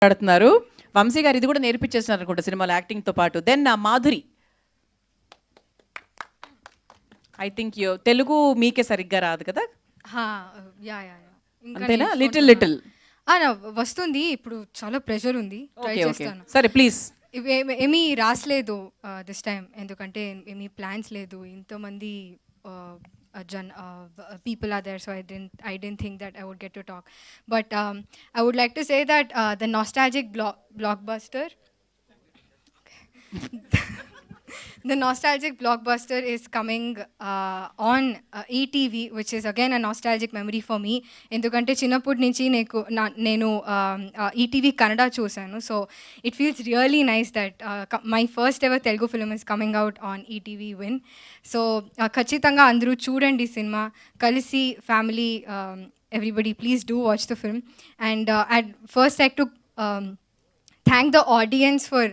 మాట్లాడుతున్నారు. వంశీ గారు ఇది కూడా నేర్పించేస్తున్నారు అనుకుంటా సినిమాలో యాక్టింగ్ తో పాటు. Then Madhuri, I think Telugu మీకే సరిగ్గా రాదు కదా? అంతేనా? లిటిల్ లిటిల్ వస్తుంది. ఇప్పుడు చాలా ప్రెషర్ ఉంది, ట్రై చేస్తాను. సరే ప్లీజ్. ఏమీ రాసలేదు దిస్ టైం, ఎందుకంటే ఏమీ ప్లాన్స్ లేదు. ఇంతమంది people are there, so I didn't think that I would get to talk. But I would like to say that the nostalgic blockbuster the nostalgic blockbuster is coming on ETV, which is again a nostalgic memory for me. ఎందుకంటే చిన్నప్పటి నుంచి నేను ETV Kannada చూసాను. So it feels really nice that my first ever Telugu film is coming out on ETV win. So ఖచ్చితంగా అందరూ చూడండి cinema, కలిసి family, everybody please do watch the film. And at first like to thank the audience for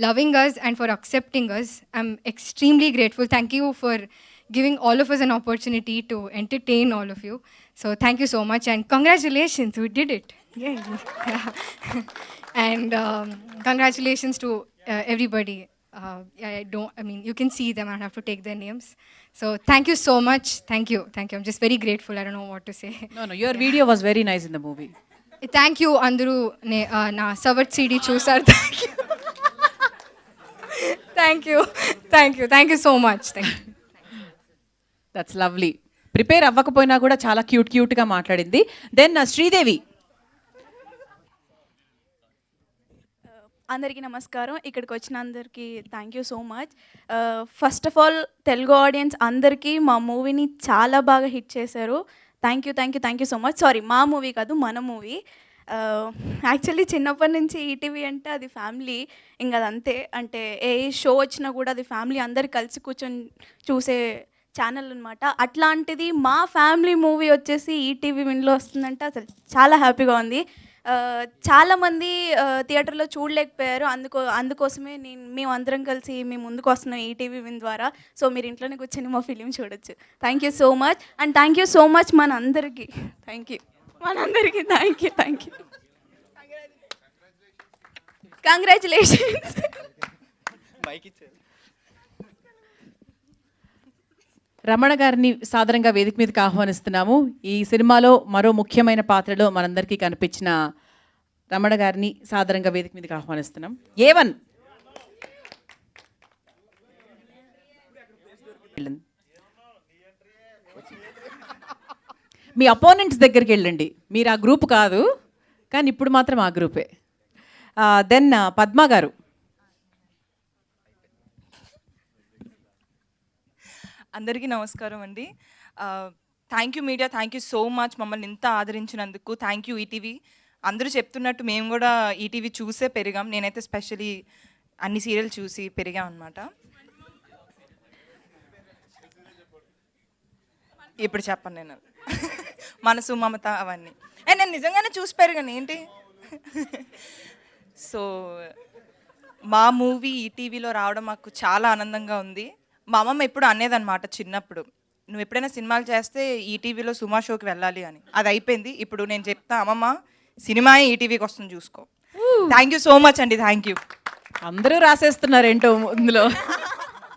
loving us and for accepting us. I'm extremely grateful. Thank you for giving all of us an opportunity to entertain all of you. So thank you so much and congratulations, we did it. Yeah. And congratulations to everybody. You can see them, I don't have to take their names. So thank you so much. Thank you. I'm just very grateful. I don't know what to say. No, your video was very nice in the movie. Thank you. అందరూ నా సవర్ట్ CD చూసారు. Thank you so much. That's lovely. Prepare అవ్వకపోయినా కూడా చాలా క్యూట్గా మాట్లాడింది. Then Sridevi. అందరికీ నమస్కారం. ఇక్కడికి వచ్చిన అందరికీ thank you so much. First of all Telugu audience అందరికీ మా మూవీని చాలా బాగా హిట్ చేశారు. Thank you so much. Sorry, మా మూవీ కాదు, మన మూవీ. యాక్చువల్లీ చిన్నప్పటి నుంచి ఈటీవీ అంటే అది ఫ్యామిలీ, ఇంకా అదంతే. అంటే ఏ షో వచ్చినా కూడా అది ఫ్యామిలీ అందరు కలిసి కూర్చొని చూసే ఛానల్ అనమాట. అట్లాంటిది మా ఫ్యామిలీ మూవీ వచ్చేసి ఈటీవీ విన్లో వస్తుందంటే అసలు చాలా హ్యాపీగా ఉంది. చాలామంది థియేటర్లో చూడలేకపోయారు, అందుకోసమే మేము అందరం కలిసి మేము ముందుకు వస్తున్నాం ఈటీవీ విన్ ద్వారా. సో మీరు ఇంట్లోనే కూర్చొని మా ఫిలిం చూడొచ్చు. Thank you so much. And thank you so much మనందరికీ. Thank you. కంగ్రాచులేషన్స్. రమణ గారిని సాదరంగా వేదిక మీదకి ఆహ్వానిస్తున్నాము. ఈ సినిమాలో మరో ముఖ్యమైన పాత్రలో మనందరికీ కనిపించిన రమణ గారిని సాదరంగా వేదిక మీదకి ఆహ్వానిస్తున్నాం. ఏవన్, మీ అపోనెంట్స్ దగ్గరికి వెళ్ళండి. మీరు ఆ గ్రూప్ కాదు, కానీ ఇప్పుడు మాత్రం ఆ గ్రూపే. దెన్ పద్మ గారు. అందరికీ నమస్కారం అండి. Thank you media, thank you so much మమ్మల్ని ఇంత ఆదరించినందుకు. Thank you ETV. అందరూ చెప్తున్నట్టు మేము కూడా ఈటీవీ చూసే పెరిగాం. నేనైతే స్పెషలీ అన్ని సీరియల్ చూసి పెరిగాం అనమాట. ఇప్పుడు చెప్పను నేను మనసు మమత అవన్నీ నేను నిజంగానే చూసి పెరిగాను ఏంటి. సో మా మూవీ ఈటీవీలో రావడం మాకు చాలా ఆనందంగా ఉంది. మా అమ్మమ్మ ఎప్పుడు అనేదన్నమాట చిన్నప్పుడు, నువ్వు ఎప్పుడైనా సినిమాలు చేస్తే ఈటీవీలో సుమా షోకి వెళ్ళాలి అని. అది అయిపోయింది. ఇప్పుడు నేను చెప్తా, అమ్మమ్మ సినిమా ఈటీవీకి వస్తుంది చూసుకో. థ్యాంక్ యూ సో మచ్ అండి. Thank you. అందరూ రాసేస్తున్నారు ఏంటో ఇందులో.